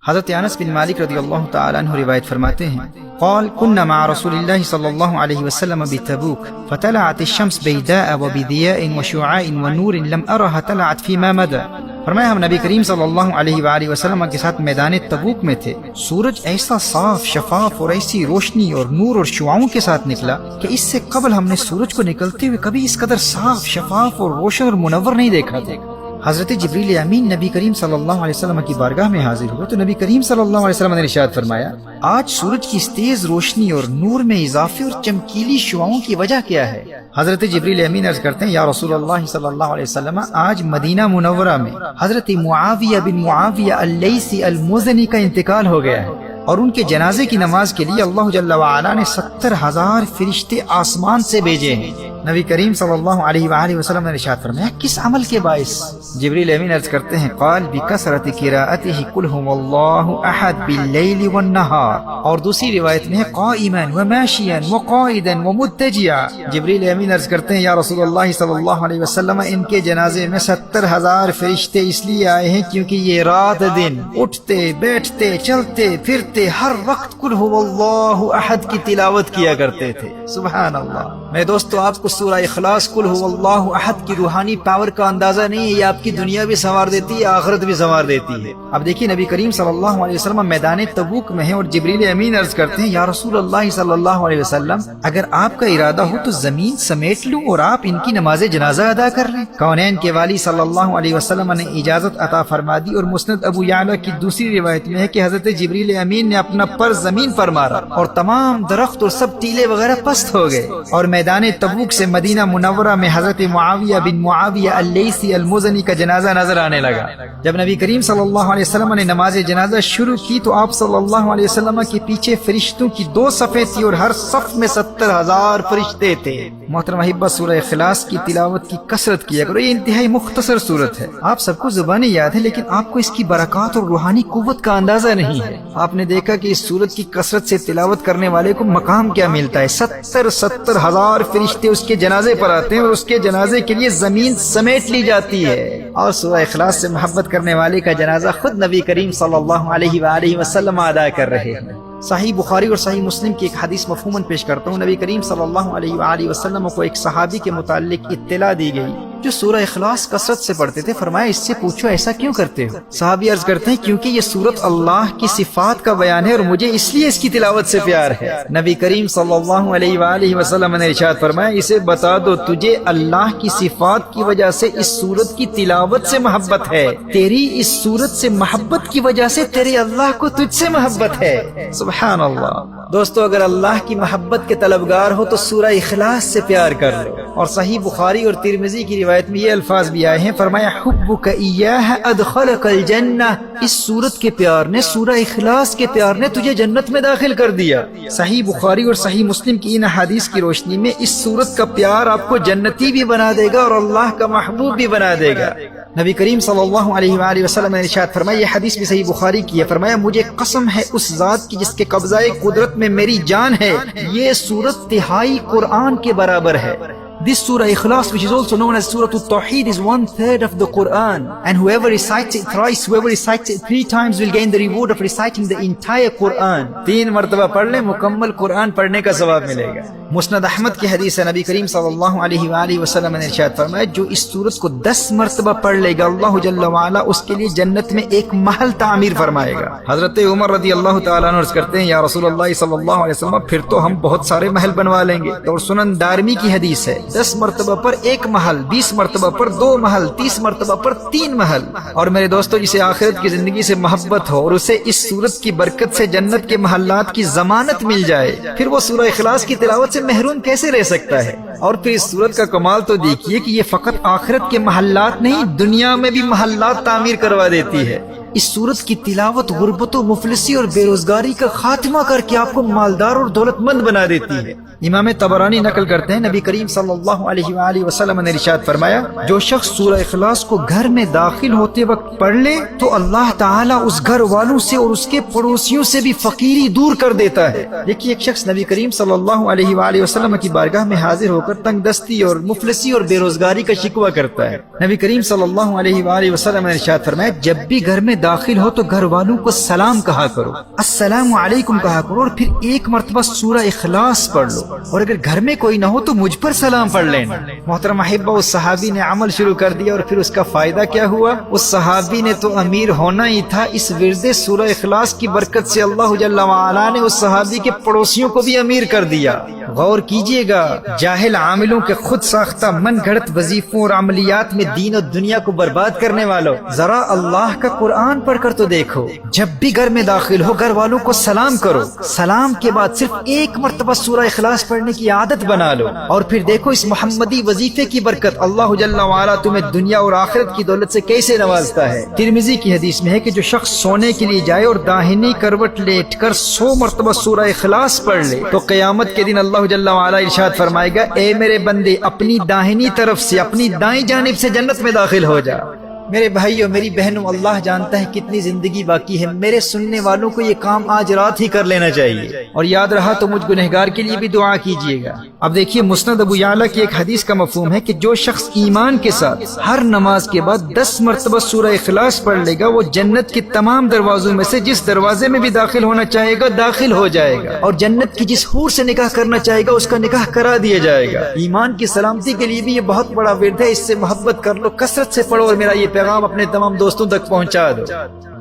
حضرت انس بن مالک رضی اللہ تعالی عنہ روایت فرماتے ہیں قال كنا مع رسول الله صلی اللہ علیہ وسلم بتبوک فطلعت الشمس بيداء وبضياء وشعاع ونور لم أرها طلعت فيما مدى. فرمایا ہم نبی کریم صلی اللہ علیہ وآلہ وسلم کے ساتھ میدان تبوک میں تھے. سورج ایسا صاف شفاف اور ایسی روشنی اور نور اور شعاعوں کے ساتھ نکلا کہ اس سے قبل ہم نے سورج کو نکلتے ہوئے کبھی اس قدر صاف شفاف اور روشن اور منور نہیں دیکھا تھا. حضرت جبریل امین نبی کریم صلی اللہ علیہ وسلم کی بارگاہ میں حاضر ہوئے تو نبی کریم صلی اللہ علیہ وسلم نے ارشاد فرمایا آج سورج کی اس تیز روشنی اور نور میں اضافے اور چمکیلی شعاعوں کی وجہ کیا ہے؟ حضرت جبریل امین عرض کرتے ہیں یا رسول اللہ صلی اللہ علیہ وسلم آج مدینہ منورہ میں حضرت معاویہ بن معاویہ اللیثی المزنی کا انتقال ہو گیا ہے اور ان کے جنازے کی نماز کے لیے اللہ جل وعلا نے 70,000 فرشتے آسمان سے بھیجے ہیں. نبی کریم صلی اللہ علیہ وآلہ وسلم نے ارشاد فرمایا کس عمل کے باعث؟ جبریل امین عرض کرتے ہیں قال بکثرت قراءتہ قل ھو اللہ احد باللیل والنہار. اور دوسری روایت میں ہے قائما وماشیا وقائدا ومتجعا. جبریل امین عرض کرتے ہیں یا رسول اللہ صلی اللہ علیہ وسلم ان کے جنازے میں 70,000 فرشتے اس لیے آئے ہیں کیونکہ یہ رات دن اٹھتے بیٹھتے چلتے پھرتے ہر وقت قل ھو اللہ احد کی تلاوت کیا کرتے تھے. سبحان اللہ. میں دوستو آپ کو سورہ اخلاص قل ھو اللہ احد کی روحانی پاور کا اندازہ نہیں ہے. یہ آپ کی دنیا بھی سنوار دیتی ہے آخرت بھی سنوار دیتی ہے. اب دیکھیے نبی کریم صلی اللہ علیہ وسلم میدان تبوک میں ہیں اور جبریل امین عرض کرتے ہیں یا رسول اللہ صلی اللہ علیہ وسلم اگر آپ کا ارادہ ہو تو زمین سمیٹ لوں اور آپ ان کی نماز جنازہ ادا کر لیں. کونین کے والی صلی اللہ علیہ وسلم نے اجازت عطا فرما دی اور مسند ابو یعلا کی دوسری روایت میں ہے کہ حضرت جبریل امین نے اپنا پر زمین پر مارا اور تمام درخت اور سب ٹیلے وغیرہ پست ہو گئے اور میدان تبوک سے مدینہ منورہ میں حضرت معاویہ بن معاویہ اللیثی المزنی کا جنازہ نظر آنے لگا. جب نبی کریم صلی اللہ علیہ وسلم نے نماز جنازہ شروع کی تو آپ صلی اللہ علیہ وسلم کے پیچھے فرشتوں کی 2 صفیں تھی اور ہر صف میں 70,000 فرشتے تھے. محترم احبہ سورہ اخلاص کی تلاوت کی کثرت کیا کرو. یہ انتہائی مختصر سورت ہے. آپ سب کو زبانی یاد ہے لیکن آپ کو اس کی برکات اور روحانی قوت کا اندازہ نہیں ہے. آپ نے دیکھا کہ اس سورت کی کثرت سے تلاوت کرنے والے کو مقام کیا ملتا ہے. 70,000 فرشتے اس کے جنازے پر آتے ہیں اور اس کے جنازے کے لیے زمین سمیٹ لی جاتی ہے. اور سورہ اخلاص سے محبت کرنے والے کا جنازہ خود نبی کریم صلی اللہ علیہ وآلہ وسلم ادا کر رہے ہیں. صحیح بخاری اور صحیح مسلم کی ایک حدیث مفہوماً پیش کرتا ہوں. نبی کریم صلی اللہ علیہ وآلہ وسلم کو ایک صحابی کے متعلق اطلاع دی گئی جو سورہ اخلاص کثرت سے پڑھتے تھے. فرمایا اس سے پوچھو ایسا کیوں کرتے ہو؟ صحابی عرض کرتے ہیں کیونکہ یہ سورت اللہ کی صفات کا بیان ہے اور مجھے اس لیے اس کی تلاوت سے پیار ہے. نبی کریم صلی اللہ علیہ وآلہ وسلم نے ارشاد فرمایا اسے بتا دو تجھے اللہ کی صفات کی وجہ سے اس سورت کی تلاوت سے محبت ہے. تیری اس سورت سے محبت کی وجہ سے تیرے اللہ کو تجھ سے محبت ہے. سبحان اللہ. دوستو اگر اللہ کی محبت کے طلبگار ہو تو سورہ اخلاص سے پیار کر لو. اور صحیح بخاری اور ترمذی کی روایت میں یہ الفاظ بھی آئے ہیں. فرمایا حبک ایاہ ادخلک الجنہ. اس سورت کے پیار نے سورہ اخلاص کے پیار نے تجھے جنت میں داخل کر دیا. صحیح بخاری اور صحیح مسلم کی ان حدیث کی روشنی میں اس سورت کا پیار آپ کو جنتی بھی بنا دے گا اور اللہ کا محبوب بھی بنا دے گا. نبی کریم صلی اللہ علیہ وآلہ وسلم نے ارشاد فرمایا یہ حدیث بھی صحیح بخاری کی ہے. فرمایا مجھے قسم ہے اس ذات کی جس کے قبضہ قدرت میں میری جان ہے یہ سورت 3/4 قرآن کے برابر ہے. This Surah Ikhlas, which is also known as Surah Al-Tawheed, is 1/3 of the Quran. And whoever recites it thrice, whoever recites it 3 times will gain the reward of reciting the entire Quran. 3 مرتبہ پڑھ لیں مکمل قرآن پڑھنے کا ثواب ملے گا. مسند احمد کی حدیث ہے نبی کریم صلی اللہ علیہ وآلہ وسلم نے ارشاد فرمایا جو اس سورت کو 10 مرتبہ پڑھ لے گا اللہ جل وعلا اس کے لیے جنت میں ایک محل تعمیر فرمائے گا. حضرت عمر رضی اللہ تعالیٰ عنہ عرض کرتے ہیں یا رسول اللہ صلی اللہ علیہ وسلم پھر تو ہم بہت سارے محل بنوا لیں گے. اور سنن دارمی کی حدیث ہے 10 مرتبہ پر 1 محل، 20 مرتبہ پر 2 محل، 30 مرتبہ پر 3 محل. اور میرے دوستو جسے آخرت کی زندگی سے محبت ہو اور اسے اس سورت کی برکت سے جنت کے محلات کی ضمانت مل جائے پھر وہ سورہ اخلاص کی تلاوت سے محروم کیسے رہ سکتا ہے؟ اور پھر اس سورت کا کمال تو دیکھیے کہ یہ فقط آخرت کے محلات نہیں دنیا میں بھی محلات تعمیر کروا دیتی ہے. اس سورت کی تلاوت غربت و مفلسی اور بے روزگاری کا خاتمہ کر کے آپ کو مالدار اور دولت مند بنا دیتی ہے. امام طبرانی نقل کرتے ہیں نبی کریم صلی اللہ علیہ وآلہ وسلم نے ارشاد فرمایا جو شخص سورہ اخلاص کو گھر میں داخل ہوتے وقت پڑھ لے تو اللہ تعالیٰ اس گھر والوں سے اور اس کے پڑوسیوں سے بھی فقیری دور کر دیتا ہے۔ دیکھیے ایک شخص نبی کریم صلی اللہ علیہ وآلہ وسلم کی بارگاہ میں حاضر ہو کر تنگ دستی اور مفلسی اور بے روزگاری کا شکوہ کرتا ہے۔ نبی کریم صلی اللہ علیہ وآلہ وسلم نے ارشاد فرمایا جب بھی گھر میں داخل ہو تو گھر والوں کو سلام کہا کرو، السلام علیکم کہا کرو، اور پھر ایک مرتبہ سورہ اخلاص پڑھ لو، اور اگر گھر میں کوئی نہ ہو تو مجھ پر سلام پڑھ لینا۔ محترم احبہ، اس صحابی نے عمل شروع کر دیا اور پھر اس کا فائدہ کیا ہوا؟ اس صحابی نے تو امیر ہونا ہی تھا، اس ورد سورہ اخلاص کی برکت سے اللہ جل وعلا نے اس صحابی کے پڑوسیوں کو بھی امیر کر دیا۔ غور کیجئے گا، جاہل عاملوں کے خود ساختہ من گھڑت وظیفوں اور عملیات میں دین اور دنیا کو برباد کرنے والوں، ذرا اللہ کا قرآن پڑھ کر تو دیکھو، جب بھی گھر میں داخل ہو گھر والوں کو سلام کرو، سلام کے بعد صرف ایک مرتبہ سورہ اخلاص پڑھنے کی عادت بنا لو، اور پھر دیکھو اس محمدی وظیفے کی برکت اللہ جل وعلا تمہیں دنیا اور آخرت کی دولت سے کیسے نوازتا ہے۔ ترمذی کی حدیث میں ہے کہ جو شخص سونے کے لیے جائے اور داہنی کروٹ لیٹ کر 100 مرتبہ سورہ اخلاص پڑھ لے تو قیامت کے دن اللہ جل وعلا ارشاد فرمائے گا اے میرے بندے اپنی داہنی طرف سے اپنی دائیں جانب سے جنت میں داخل ہو جا۔ میرے بھائیوں میری بہنوں، اللہ جانتا ہے کتنی زندگی باقی ہے، میرے سننے والوں کو یہ کام آج رات ہی کر لینا چاہیے، اور یاد رہا تو مجھ گنہگار کے لیے بھی دعا کیجیے گا۔ اب دیکھیے مسند ابو یعلا کی ایک حدیث کا مفہوم ہے کہ جو شخص ایمان کے ساتھ ہر نماز کے بعد 10 مرتبہ سورہ اخلاص پڑھ لے گا وہ جنت کے تمام دروازوں میں سے جس دروازے میں بھی داخل ہونا چاہے گا داخل ہو جائے گا، اور جنت کی جس حور سے نکاح کرنا چاہے گا اس کا نکاح کرا دیا جائے گا۔ ایمان کی سلامتی کے لیے بھی یہ بہت بڑا ورد ہے، اس سے محبت کر لو، کثرت سے پڑھو، اور میرا یہ پیغام اپنے تمام دوستوں تک پہنچا دو۔